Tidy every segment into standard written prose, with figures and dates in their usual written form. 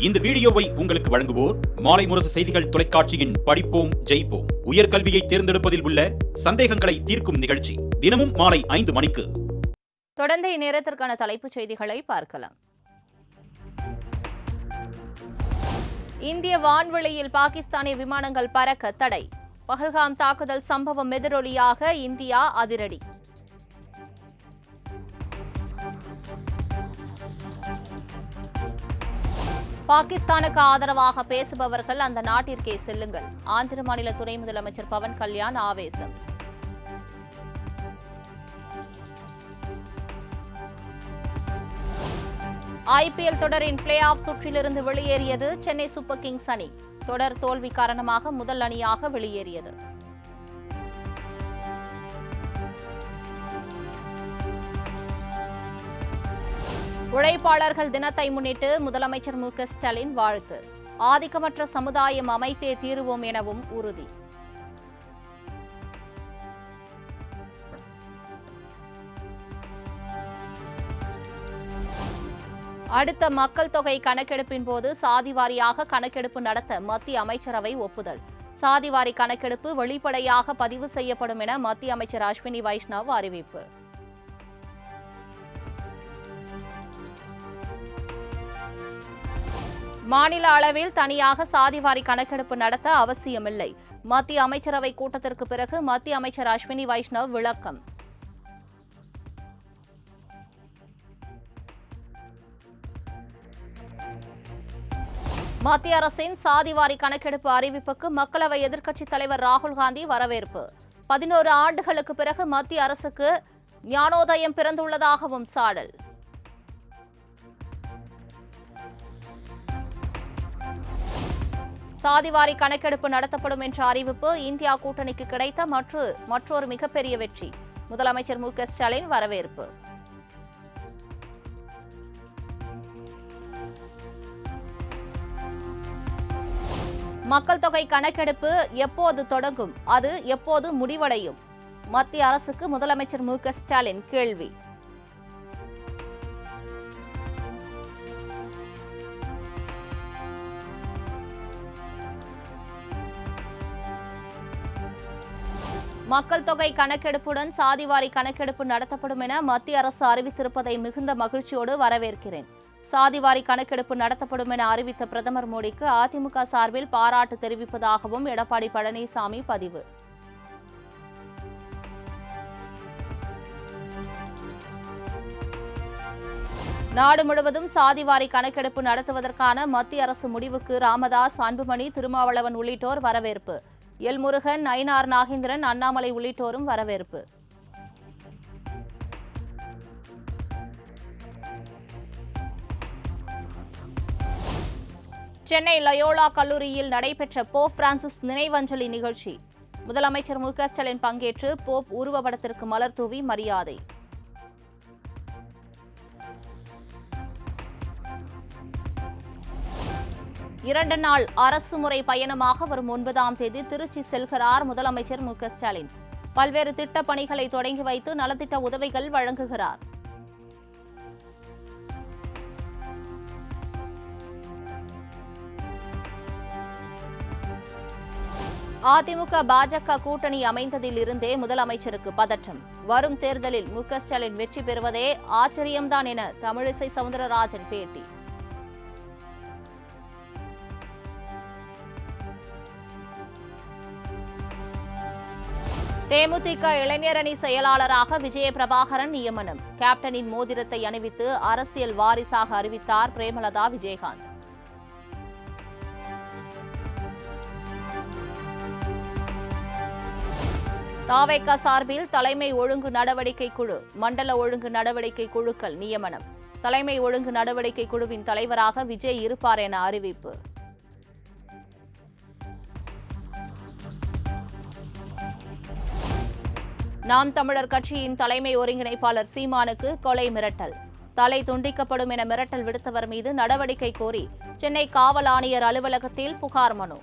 இந்த வீடியோவை உங்களுக்கு வழங்குவோர் மாலை முரசு செய்திகள் தொலைக்காட்சியின் படிப்போம் ஜெயிப்போம் உயர்கல்வியை தேர்ந்தெடுப்பதில் உள்ள சந்தேகங்களை தீர்க்கும் நிகழ்ச்சி தினமும் மாலை 5 மணிக்கு. தொடர்ந்து இந்நேரத்திற்கான தலைப்புச் செய்திகளை பார்க்கலாம். இந்திய வான்வெளியில் பாகிஸ்தானிய விமானங்கள் பறக்க தடை. பஹல்காம் தாக்குதல் சம்பவம் எதிரொலியாக இந்தியா அதிரடி. பாகிஸ்தானுக்கு ஆதரவாக பேசுபவர்கள் அந்த நாட்டிற்கே செல்லுங்கள். ஆந்திர மாநில துணை முதலமைச்சர் பவன் கல்யாண் ஆவேசம். ஐபிஎல் தொடரின் பிளே ஆஃப் சுற்றிலிருந்து வெளியேறியது சென்னை சூப்பர் கிங்ஸ் அணி. தொடர் தோல்வி காரணமாக முதல் அணியாக வெளியேறியது. உழைப்பாளர்கள் தினத்தை முன்னிட்டு முதலமைச்சர் மு.க.ஸ்டாலின் வாழ்த்து. ஆதிக்கமற்ற சமுதாயம் அமைத்தே தீருவோம் எனவும் உறுதி. அடுத்த மக்கள் தொகை கணக்கெடுப்பின் போது சாதிவாரியாக கணக்கெடுப்பு நடத்த மத்திய அமைச்சரவை ஒப்புதல். சாதிவாரி கணக்கெடுப்பு வெளிப்படையாக பதிவு செய்யப்படும் என மத்திய அமைச்சர் அஸ்வினி வைஷ்ணவ் அறிவிப்பு. மாநில அளவில் தனியாக சாதிவாரி கணக்கெடுப்பு நடத்த அவசியமில்லை. மத்திய அமைச்சரவை கூட்டத்திற்கு பிறகு மத்திய அமைச்சர் அஸ்வினி வைஷ்ணவ் விளக்கம். மத்திய அரசின் சாதிவாரி கணக்கெடுப்பு அறிவிப்புக்கு மக்களவை எதிர்க்கட்சித் தலைவர் ராகுல் காந்தி வரவேற்பு. 11 ஆண்டுகளுக்கு பிறகு மத்திய அரசுக்கு ஞானோதயம் பிறந்துள்ளதாகவும் சாடல். சாதிவாரி கணக்கெடுப்பு நடத்தப்படும் என்ற அறிவிப்பு இந்தியா கூட்டணிக்கு கிடைத்த மற்றொரு மிகப்பெரிய வெற்றி. முதலமைச்சர் மு.க.ஸ்டாலின் வரவேற்பு. மக்கள் தொகை கணக்கெடுப்பு எப்போது தொடங்கும், அது எப்போது முடிவடையும்? மத்திய அரசுக்கு முதலமைச்சர் மு.க.ஸ்டாலின் கேள்வி. மக்கள் தொகை கணக்கெடுப்புடன் சாதிவாரி கணக்கெடுப்பு நடத்தப்படும் என மத்திய அரசு அறிவித்திருப்பதை மிகுந்த மகிழ்ச்சியோடு வரவேற்கிறேன். சாதிவாரி கணக்கெடுப்பு நடத்தப்படும் என அறிவித்த பிரதமர் மோடிக்கு அதிமுக சார்பில் பாராட்டு தெரிவிப்பதாகவும் எடப்பாடி பழனிசாமி பதிவு. நாடு முழுவதும் சாதிவாரி கணக்கெடுப்பு நடத்துவதற்கான மத்திய அரசு முடிவுக்கு ராமதாஸ், அன்புமணி, திருமாவளவன் உள்ளிட்டோர் வரவேற்பு. எல். முருகன், நயினார் நாகேந்திரன், அண்ணாமலை உள்ளிட்டோரும் வரவேற்பு. சென்னை லயோலா கல்லூரியில் நடைபெற்ற போப் பிரான்சிஸ் நினைவஞ்சலி நிகழ்ச்சி. முதலமைச்சர் மு.க.ஸ்டாலின் பங்கேற்று போப் உருவப்படத்திற்கு மலர் தூவி மரியாதை. இரண்டு நாள் அரசுமுறை பயணமாக வரும் 9ஆம் தேதி திருச்சி செல்கிறார் முதலமைச்சர் மு.க.ஸ்டாலின். பல்வேறு திட்டப் பணிகளை தொடங்கி வைத்து நலத்திட்ட உதவிகள் வழங்குகிறார். அதிமுக பாஜக கூட்டணி அமைந்ததில் இருந்தே முதலமைச்சருக்கு பதற்றம். வரும் தேர்தலில் மு.க.ஸ்டாலின் வெற்றி பெறுவதே ஆச்சரியம்தான் என தமிழிசை சவுந்தரராஜன் பேட்டி. தேமுதிக இளைஞரணி செயலாளராக விஜய பிரபாகரன் நியமனம். கேப்டனின் மோதிரத்தை அணிவித்து அரசியல் வாரிசாக அறிவித்தார் பிரேமலதா விஜயகாந்த். தாவேகா சார்பில் தலைமை ஒழுங்கு நடவடிக்கை குழு, மண்டல ஒழுங்கு நடவடிக்கை குழுக்கள் நியமனம். தலைமை ஒழுங்கு நடவடிக்கை குழுவின் தலைவராக விஜய் இருப்பார் என அறிவிப்பு. நாம் தமிழர் கட்சியின் தலைமை ஒருங்கிணைப்பாளர் சீமானுக்கு கொலை மிரட்டல். தலை துண்டிக்கப்படும் என மிரட்டல் விடுத்தவர் மீது நடவடிக்கை கோரி சென்னை காவல் ஆணையர் அலுவலகத்தில் புகார் மனு.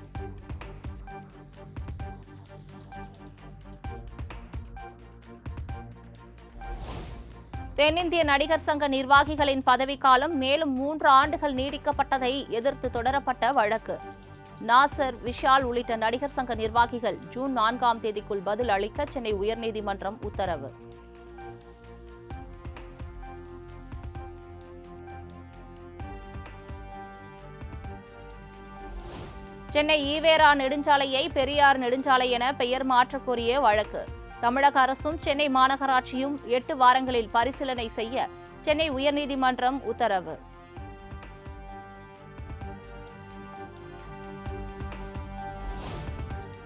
தென்னிந்திய நடிகர் சங்க நிர்வாகிகளின் பதவிக்காலம் மேலும் 3 ஆண்டுகள் நீடிக்கப்பட்டதை எதிர்த்து தொடரப்பட்ட வழக்கு. நாசர், விஷால் உள்ளிட்ட நடிகர் சங்க நிர்வாகிகள் ஜூன் 4ஆம் தேதிக்குள் பதில் அளிக்க சென்னை உயர்நீதிமன்றம் உத்தரவு. சென்னை ஈவேரா நெடுஞ்சாலையை பெரியார் நெடுஞ்சாலை என பெயர் மாற்றக் கோரிய வழக்கு. தமிழக அரசும் சென்னை மாநகராட்சியும் 8 வாரங்களில் பரிசீலனை செய்ய சென்னை உயர்நீதிமன்றம் உத்தரவு.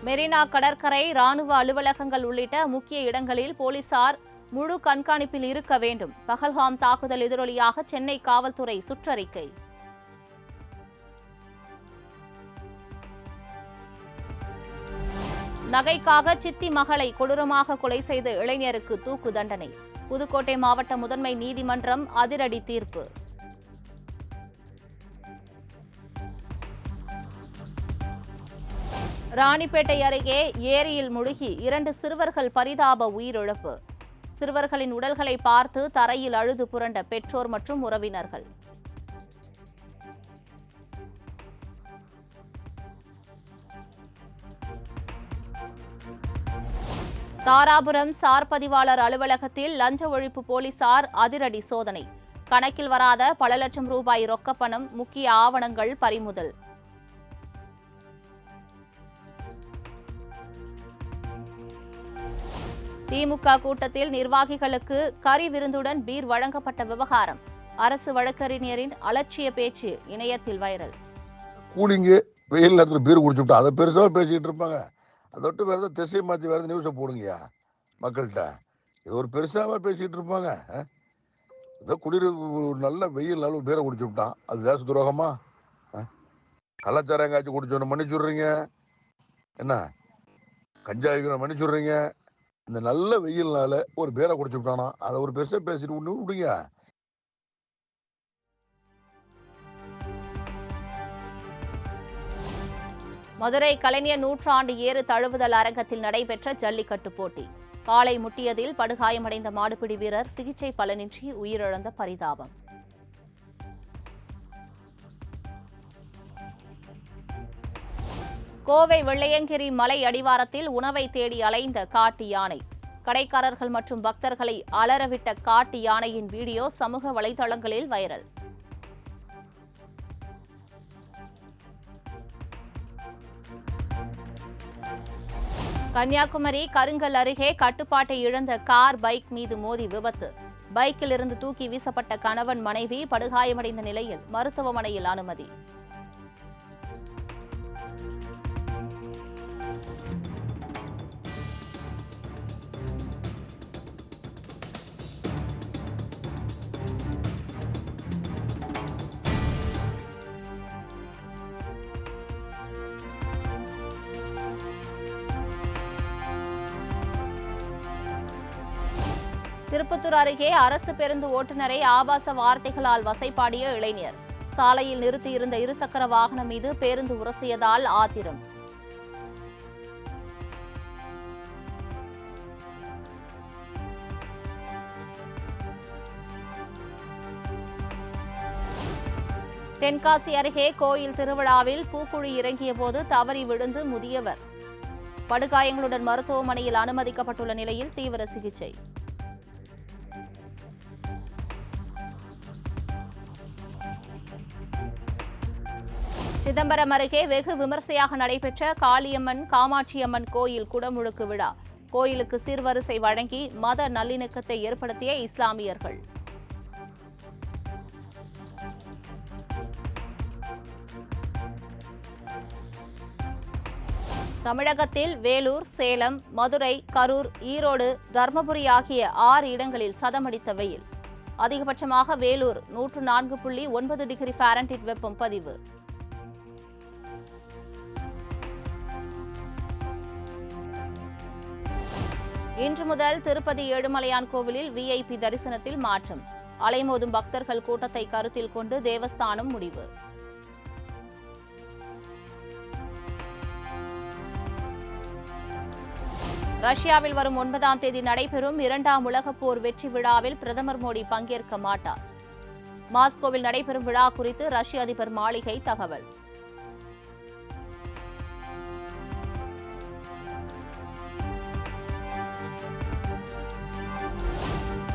மெரினா கடற்கரை, ராணுவ அலுவலகங்கள் உள்ளிட்ட முக்கிய இடங்களில் போலீசார் முழு கண்காணிப்பில் இருக்க வேண்டும். பஹல்காம் தாக்குதல் எதிரொலியாக சென்னை காவல்துறை சுற்றறிக்கை. நகைக்காக சித்தி மகளை கொடூரமாக கொலை செய்த இளைஞருக்கு தூக்கு தண்டனை. புதுக்கோட்டை மாவட்ட முதன்மை நீதிமன்றம் அதிரடி தீர்ப்பு. ராணிப்பேட்டை அருகே ஏரியில் முழுகி 2 சிறுவர்கள் பரிதாப உயிரிழப்பு. சிறுவர்களின் உடல்களை பார்த்து தரையில் அழுது புரண்ட பெற்றோர் மற்றும் உறவினர்கள். தாராபுரம் சார் பதிவாளர் அலுவலகத்தில் லஞ்ச ஒழிப்பு போலீசார் அதிரடி சோதனை. கணக்கில் வராத பல லட்சம் ரூபாய் ரொக்கப்பணம், முக்கிய ஆவணங்கள் பறிமுதல். திமுக கூட்டத்தில் நிர்வாகிகளுக்கு கறி விருந்துடன் பீர் வழங்கப்பட்ட விவகாரம். அரசு வழக்கறிஞரின் அலட்சிய பேச்சு இணையத்தில் வைரல். கூலிங்கு வெயில் நேரத்தில் பீர் குடிச்சுட்டா அதை பெருசாக பேசிக்கிட்டு இருப்பாங்க. அதை விட்டு வேறு திசை மாற்றி வேறு நியூஸை போடுங்கய்யா மக்கள்கிட்ட. இது ஒரு பெருசாக பேசிக்கிட்டு இருப்பாங்க. ஏதோ நல்ல வெயில் நாள் பீரை குடிச்சு விட்டான், அது தேச துரோகமா? கலாச்சாரம் காய்ச்சி குடிச்சோன்னு மன்னிச்சுடுறீங்க, என்ன கஞ்சாய்க்கு மன்னிச்சுடுறீங்க. இந்த நல்ல வெயில்னால ஒரு பீரை குடிச்சு விட்டானா அதை ஒரு பெருசாக பேசிட்டு விடுங்க. மதுரை கலைஞர் நூற்றாண்டு ஏறு தழுவுதல் அரங்கத்தில் நடைபெற்ற ஜல்லிக்கட்டு போட்டி. காலை முட்டியதில் படுகாயமடைந்த மாடுபிடி வீரர் சிகிச்சை பலனின்றி உயிரிழந்த பரிதாபம். கோவை வெள்ளையங்கிரி மலை அடிவாரத்தில் உணவை தேடி அலைந்த காட்டு யானை. கடைக்காரர்கள் மற்றும் பக்தர்களை அலறவிட்ட காட்டு யானையின் வீடியோ சமூக வலைதளங்களில் வைரல். கன்னியாகுமரி கருங்கல் அருகே கட்டுப்பாட்டை இழந்த கார் பைக் மீது மோதி விபத்து. பைக்கில் இருந்து தூக்கி வீசப்பட்ட கணவன் மனைவி படுகாயமடைந்த நிலையில் மருத்துவமனையில் அனுமதி. திருப்பத்தூர் அருகே அரசு பேருந்து ஓட்டுநரை ஆபாச வார்த்தைகளால் வசைபாடிய இளைஞர். சாலையில் நிறுத்தியிருந்த இருசக்கர வாகனம் மீது பேருந்து உரசியதால் ஆத்திரம். தென்காசி அருகே கோயில் திருவிழாவில் பூக்குழி இறங்கிய போது தவறி விழுந்து முதியவர் படுகாயங்களுடன் மருத்துவமனையில் அனுமதிக்கப்பட்டுள்ள நிலையில் தீவிர சிகிச்சை. சிதம்பரம் அருகே வெகு விமர்சையாக நடைபெற்ற காளியம்மன் காமாட்சியம்மன் கோயில் குடமுழுக்கு விழா. கோயிலுக்கு சீர்வரிசை வழங்கி மத நல்லிணக்கத்தை ஏற்படுத்திய இஸ்லாமியர்கள். தமிழகத்தில் வேலூர், சேலம், மதுரை, கரூர், ஈரோடு, தர்மபுரி ஆகிய 6 இடங்களில் சதமடித்த வெயில். அதிகபட்சமாக வேலூர் 104.9 டிகிரி ஃபாரன்ஹீட் வெப்பம் பதிவு. இன்று முதல் திருப்பதி ஏழுமலையான் கோவிலில் விஐபி தரிசனத்தில் மாற்றம். அலைமோதும் பக்தர்கள் கூட்டத்தை கருத்தில் கொண்டு தேவஸ்தானம் முடிவு. ரஷ்யாவில் வரும் 9ஆம் தேதி நடைபெறும் 2ஆம் உலகப் போர் வெற்றி விழாவில் பிரதமர் மோடி பங்கேற்க மாட்டார். மாஸ்கோவில் நடைபெறும் விழா குறித்து ரஷ்ய அதிபர் மாளிகை தகவல்.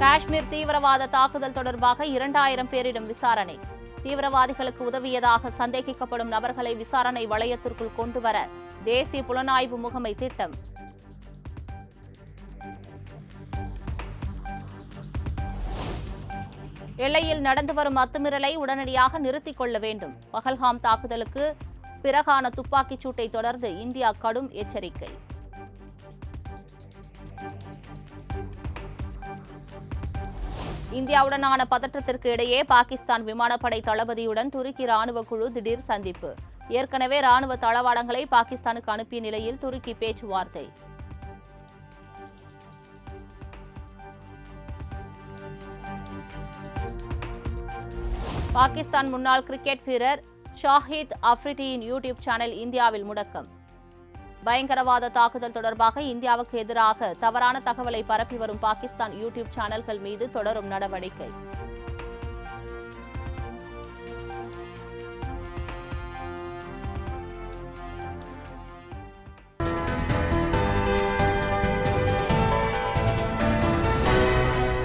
காஷ்மீர் தீவிரவாத தாக்குதல் தொடர்பாக 2000 பேரிடம் விசாரணை. தீவிரவாதிகளுக்கு உதவியதாக சந்தேகிக்கப்படும் நபர்களை விசாரணை வளையத்திற்குள் கொண்டுவர தேசிய புலனாய்வு முகமை திட்டம். எல்லையில் நடந்து வரும் அத்துமீறலை உடனடியாக நிறுத்திக் கொள்ள வேண்டும். பஹல்காம் தாக்குதலுக்கு பிறகான துப்பாக்கிச் சூட்டை தொடர்ந்து இந்தியா கடும் எச்சரிக்கை. இந்தியாவுடனான பதற்றத்திற்கு இடையே பாகிஸ்தான் விமானப்படை தளபதியுடன் துருக்கி ராணுவ குழு திடீர் சந்திப்பு. ஏற்கனவே ராணுவ தளவாடங்களை பாகிஸ்தானுக்கு அனுப்பிய நிலையில் துருக்கி பேச்சுவார்த்தை. பாகிஸ்தான் முன்னாள் கிரிக்கெட் வீரர் ஷாஹித் அஃப்ரிடியின் யூடியூப் சேனல் இந்தியாவில் முடக்கம். பயங்கரவாத தாக்குதல் தொடர்பாக இந்தியாவுக்கு எதிராக தவறான தகவலை பரப்பி வரும் பாகிஸ்தான் யூடியூப் சேனல்கள் மீது தொடரும் நடவடிக்கை.